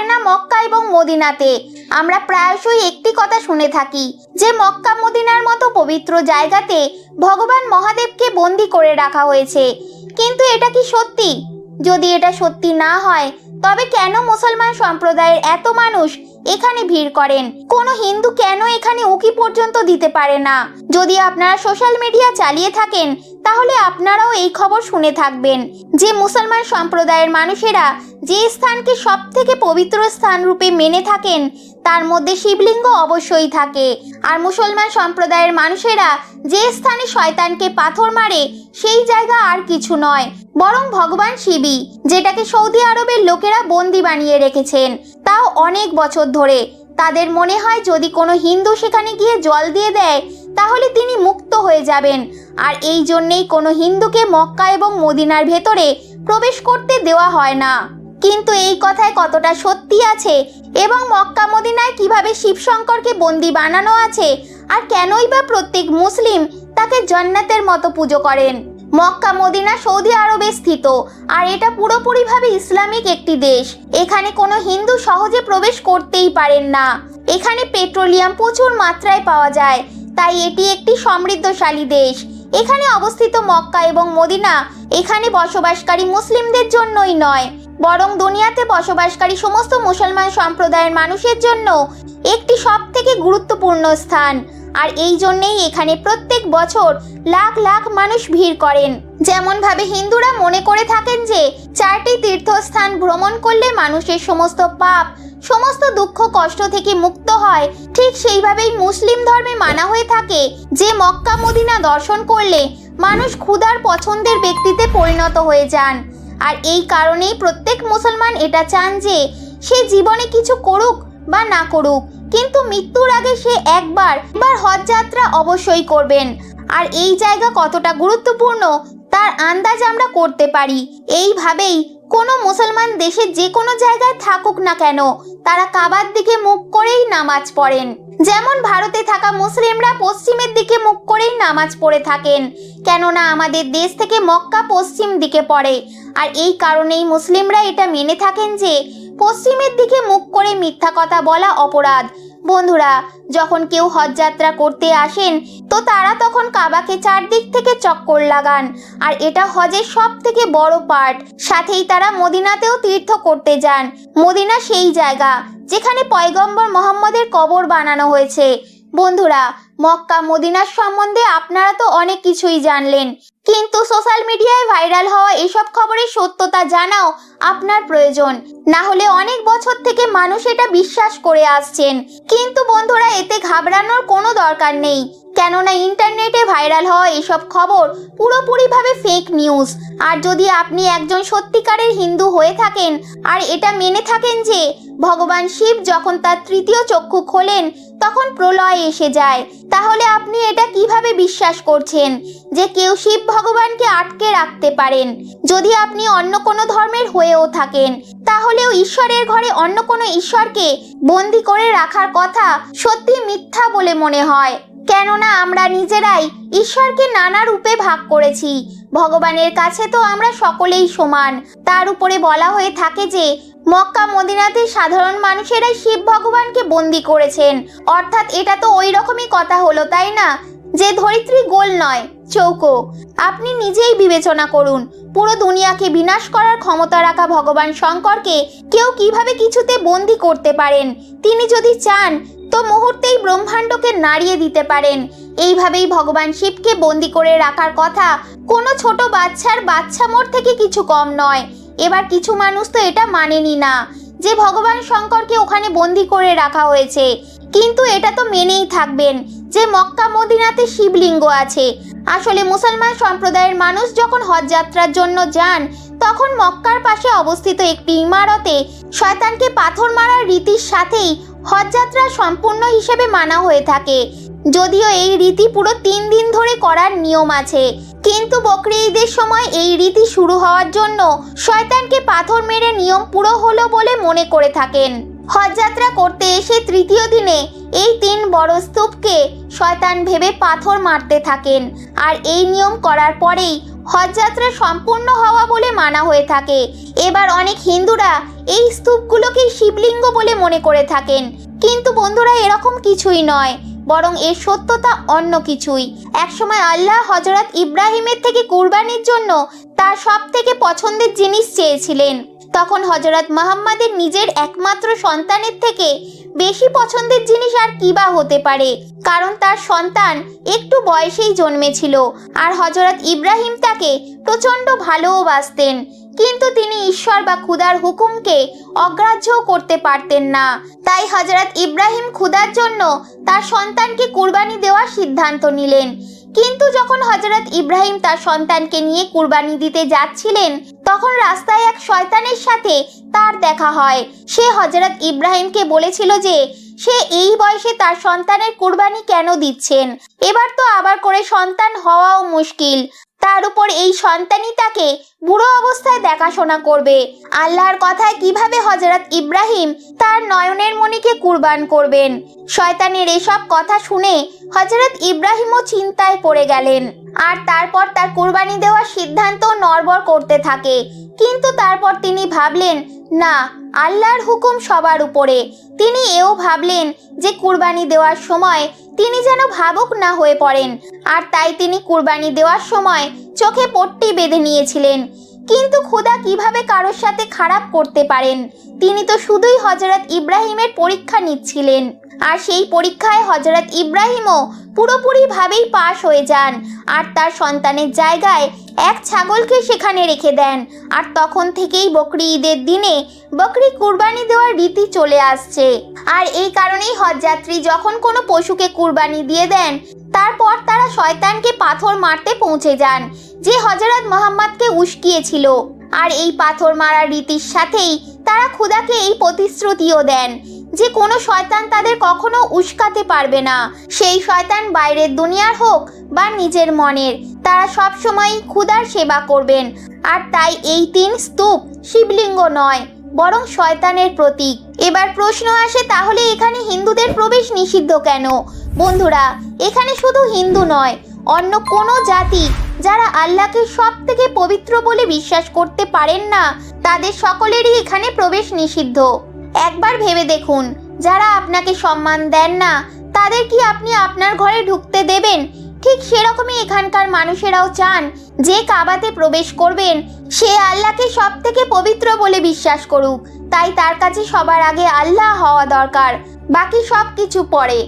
না মক্কা এবং মদিনাতে। আমরা প্রায়শই একটি কথা শুনে থাকি যে মক্কা মদিনার মতো পবিত্র জায়গাতে ভগবান মহাদেবকে বন্দী করে রাখা হয়েছে, কিন্তু এটা কি সত্যি? যদি এটা সত্যি না হয় তবে কেন মুসলমান সম্প্রদায়ের এত মানুষ এখানে ভিড় করেন? কোনো হিন্দু কেন এখানে উকি পর্যন্ত দিতে পারে না? যদি আপনারা সোশ্যাল মিডিয়া চালিয়ে থাকেন তাহলে আপনারাও এই খবর শুনে থাকবেন যে মুসলমান সম্প্রদায়ের মানুষেরা যে স্থানকে সব থেকে পবিত্র স্থান রূপে মেনে থাকেন তার মধ্যে শিবলিঙ্গ অবশ্যই থাকে। আর মুসলমান সম্প্রদায়ের মানুষেরা যে স্থানে শয়তানকে পাথর মারে সেই জায়গা আর কিছু নয় বরং ভগবান শিবই, যেটাকে সৌদি আরবের লোকেরা বন্দি বানিয়ে রেখেছেন, তাও অনেক বছর ধরে। তাদের মনে হয় যদি কোনো হিন্দু সেখানে গিয়ে জল দিয়ে দেয় তাহলে তিনি মুক্ত হয়ে যাবেন, আর এই জন্যেই কোনো হিন্দুকে মক্কা এবং মদিনার ভেতরে প্রবেশ করতে দেওয়া হয় না। কিন্তু এই কথায় কতটা সত্যি আছে এবং মক্কা মদিনায় কিভাবে শিবশঙ্করকে বন্দি বানানো আছে, আর কেনই বা প্রত্যেক মুসলিম তাকে জান্নাতের মতো পুজো করেন? মক্কা মদিনা সৌদি আরবে স্থিত, আর এটা পুরোপুরিভাবে ইসলামিক একটি দেশ। এখানে কোনো হিন্দু সহজে প্রবেশ করতেই পারেন না। এখানে পেট্রোলিয়াম প্রচুর মাত্রায় পাওয়া যায়, তাই এটি একটি সমৃদ্ধশালী দেশ। এখানে অবস্থিত মক্কা এবং মদিনা এখানে বসবাসকারী মুসলিমদের জন্যই নয় বরং দুনিয়াতে বসবাসকারী সমস্ত মুসলমান সম্প্রদায়ের মানুষের জন্য একটি সবথেকে গুরুত্বপূর্ণ স্থান। আর এই জন্যেই এখানে প্রত্যেক বছর লাখ লাখ মানুষ ভিড় করেন। যেমন ভাবে হিন্দুরা মনে করে থাকেন যে 4টি তীর্থস্থান ভ্রমণ করলে মানুষের সমস্ত পাপ, সমস্ত দুঃখ কষ্ট থেকে মুক্ত হয়, ঠিক সেইভাবেই মুসলিম ধর্মে মানা হয়ে থাকে যে মক্কা মদিনা দর্শন করলে মানুষ খোদার পছন্দের ব্যক্তিতে পরিণত হয়ে যান। আর এই কারণেই প্রত্যেক মুসলমান এটা চান যে সে জীবনে কিছু করুক বা না করুক, কিন্তু মৃত্যুর আগে সে একবার হজ যাত্রা অবশ্যই করবেন। আর এই জায়গা কতটা গুরুত্বপূর্ণ তার আন্দাজ আমরা করতে পারি এইভাবেই কোনো মুসলমান দেশের যে কোনো জায়গায় থাকুক না কেন তারা কাবার দিকে মুখ করেই নামাজ পড়েন। যেমন ভারতে থাকা মুসলিমরা পশ্চিমের দিকে মুখ করেই নামাজ পড়ে থাকেন, কেননা আমাদের দেশ থেকে মক্কা পশ্চিম দিকে পড়ে। আর এই কারণেই মুসলিমরা এটা মেনে থাকেন যে পশ্চিমের দিকে মুখ করে মিথ্যা কথা বলা অপরাধ। বন্ধুরা, যখন কেউ হজ যাত্রা করতে আসেন তো তারা তখন কাবাকে চারদিক থেকে চক্কর লাগান, আর এটা হজের সব থেকে বড় পার্ট। সাথেই তারা মদিনাতেও তীর্থ করতে যান। মদিনা সেই জায়গা যেখানে পয়গম্বর মোহাম্মদের কবর বানানো হয়েছে। বন্ধুরা, মক্কা মদিনার সম্বন্ধে আপনারা তো অনেক কিছুই জানলেন, কিন্তু সোশ্যাল মিডিয়ায় ভাইরাল হওয়া এসব খবরের সত্যতা জানাও আপনার প্রয়োজন। না হলে অনেক বছর থেকে মানুষ এটা বিশ্বাস করে আসছেন। কিন্তু বন্ধুরা, এতে ঘাবড়ানোর কোনো দরকার নেই, কেননা ইন্টারনেটে ভাইরাল হওয়া এসব খবর পুরোপুরিভাবে ফেক নিউজ। আর যদি আপনি একজন সত্যিকারের হিন্দু হয়ে থাকেন আর এটা মেনে থাকেন যে ভগবান শিব যখন তার তৃতীয় চক্ষু খোলেন তখন প্রলয় এসে যায়, তাহলে আপনি এটা কিভাবে বিশ্বাস করছেন যে কেউ শিব ভগবানকে আটকে রাখতে পারেন? যদি আপনি অন্য কোনো ধর্মের হয়েও থাকেন তাহলেও ঈশ্বরের ঘরে অন্য কোনো ঈশ্বরকে বন্দি করে রাখার কথা সত্যি মিথ্যা বলে মনে হয়, কেননা আমরা নিজেরাই ঈশ্বরকে নানা রূপে ভাগ করেছি। ভগবানের কাছে তো আমরা সকলেই সমান। তার উপরে বলা হয়ে থাকে যে মক্কা মদিনাতে সাধারণ মানুষেরাই শিব ভগবানকে বন্দি করেছেন, অর্থাৎ এটা তো ওই রকমই কথা হলো, তাই না, যে ধরিত্রী গোল নয় চৌকো। আপনি নিজেই বিবেচনা করুন, পুরো দুনিয়াকে বিনাশ করার ক্ষমতা রাখা ভগবান শঙ্করকে কেউ কিভাবে কিছুতে বন্দি করতে পারেন? তিনি যদি চান তো মুহূর্তেই ব্রহ্মাণ্ডকে নাড়িয়ে দিতে পারেন। এইভাবেই ভগবান শিবকে বন্দি করে রাখার কথা কোনো ছোট বাচ্চার বাচ্চা মোর থেকে কিছু কম নয়। এবার কিছু মানুষ তো এটা মানেনি না যে ভগবান শঙ্করকে ওখানে বন্দি করে রাখা হয়েছে, কিন্তু এটা তো মেনেই থাকবেন যে মক্কা মদিনাতে শিবলিঙ্গ আছে। আসলে মুসলমান সম্প্রদায়ের মানুষ যখন হজ যাত্রার জন্য যান তখন মক্কার পাশে অবস্থিত একটি ইমারতে শয়তানকে পাথর মারার রীতির সাথেই হজ যাত্রা সম্পূর্ণ হিসেবে মানা হয়ে থাকে। যদিও এই রীতি পুরো 3 দিন ধরে করার নিয়ম আছে, কিন্তু বকরি ঈদের সময় এই রীতি শুরু হওয়ার জন্য শয়তানকে পাথর মেরে নিয়ম পুরো হলো বলে মনে করে থাকেন। হজ যাত্রা করতে এসে তৃতীয় দিনে এই 3 বড় স্তূপকে শয়তান ভেবে পাথর মারতে থাকেন, আর এই নিয়ম করার পরেই হজ যাত্রা সম্পূর্ণ হওয়া বলে মানা হয়ে থাকে। এবার অনেক হিন্দুরা এই স্তূপগুলোকে শিবলিঙ্গ বলে মনে করে থাকেন, কিন্তু বন্ধুরা এরকম কিছুই নয়, বরং এর সত্যতা অন্য কিছুই। একসময় আল্লাহ হযরত ইব্রাহিমের থেকে কুরবানির জন্য তার সব থেকে পছন্দের জিনিস চেয়েছিলেন। তখন হযরত মুহাম্মাদের নিজের একমাত্র সন্তানের থেকে বেশি পছন্দের জিনিস আর কি বা হতে পারে, কারণ তার সন্তান একটু বয়সেই জন্মেছিল আর হযরত ইব্রাহিম তাকে প্রচণ্ড ভালোবাসতেন। কিন্তু তিনি ঈশ্বর বা খুদার হুকুমকে অগ্রাহ্যও করতে পারতেন না। তাই হযরত ইব্রাহিম খুদার জন্য তার সন্তানকে কুরবানি দেওয়ার সিদ্ধান্ত নিলেন। কিন্তু যখন হযরত ইব্রাহিম তার সন্তানকে নিয়ে কুরবানি দিতে যাচ্ছিলেন, তখন রাস্তায় এক শয়তানের সাথে তার দেখা হয়। সে হযরত ইব্রাহিমকে বলেছিল যে সে এই বয়সে তার সন্তানের কুরবানি কেন দিচ্ছেন, এবার তো আবার করে সন্তান হওয়াও মুশকিল, তার উপর এই সন্তানই তাকে বুড়ো অবস্থায় দেখাশোনা করবে। আল্লাহর কথায় কিভাবে হযরত ইব্রাহিম তার নয়নের মণিকে কুরবান করবেন? শয়তানের এসব কথা শুনে হযরত ইব্রাহিমও চিন্তায় পড়ে গেলেন আর তারপর তার কুরবানি দেওয়ার সিদ্ধান্ত নড়বড় করতে থাকে। কিন্তু তারপর তিনি ভাবলেন, না, আল্লাহর হুকুম সবার উপরে। তিনি এও ভাবলেন যে কুরবানি দেওয়ার সময় তিনি যেন ভাবুক না হয়ে পড়েন, আর তাই তিনি কুরবানি দেওয়ার সময় চোখে পট্টি বেঁধে নিয়েছিলেন। কিন্তু খোদা কিভাবে কারোর সাথে খারাপ করতে পারেন? তিনি তো শুধুই হযরত ইব্রাহিমের পরীক্ষা নিচ্ছিলেন, আর সেই পরীক্ষায় হযরত ইব্রাহিমও পুরোপুরিভাবেই পাশ হয়ে যান আর তার সন্তানের জায়গায় এক ছাগলকে সেখানে রেখে দেন। আর তখন থেকেই বকরি ঈদের দিনে বকরি কুরবানি দেওয়ার রীতি চলে আসছে। আর এই কারণেই হজযাত্রী যখন কোনো পশুকে কুরবানি দিয়ে দেন, তারপর তারা শয়তানকে পাথর মারতে পৌঁছে যান, যে হযরত মুহাম্মদকে উস্কিয়েছিল। আর এই পাথর মারার রীতির সাথেই তারা খোদাকে এই প্রতিশ্রুতিও দেন যে কোনো শয়তান তাদের কখনো উস্কাতে পারবে না, সেই শয়তান বাইরের দুনিয়ার হোক বা নিজের মনের, তারা সব সময় খোদার সেবা করবেন। আর তাই এই 3 স্তূপ শিবলিঙ্গ নয়, বরং শয়তানের প্রতীক। এবার প্রশ্ন আসে, তাহলে এখানে হিন্দুদের প্রবেশ নিষিদ্ধ কেন? বন্ধুরা, এখানে শুধু হিন্দু নয়, অন্য কোনো জাতি যারা আল্লাহকে সব থেকে পবিত্র বলে বিশ্বাস করতে পারেন না, তাদের সকলেরই এখানে প্রবেশ নিষিদ্ধ। একবার ভেবে দেখুন, যারা আপনাকে সম্মান দেন না, তাদের কি আপনি আপনার ঘরে ঢুকতে দেবেন? ঠিক সেরকমই এখানকার মানুষেরাও চান যে কাবাতে প্রবেশ করবেন সে আল্লাহকে সব থেকে পবিত্র বলে বিশ্বাস করুক। তাই তার কাছে সবার আগে আল্লাহ হওয়া দরকার, বাকি সব কিছু পরে।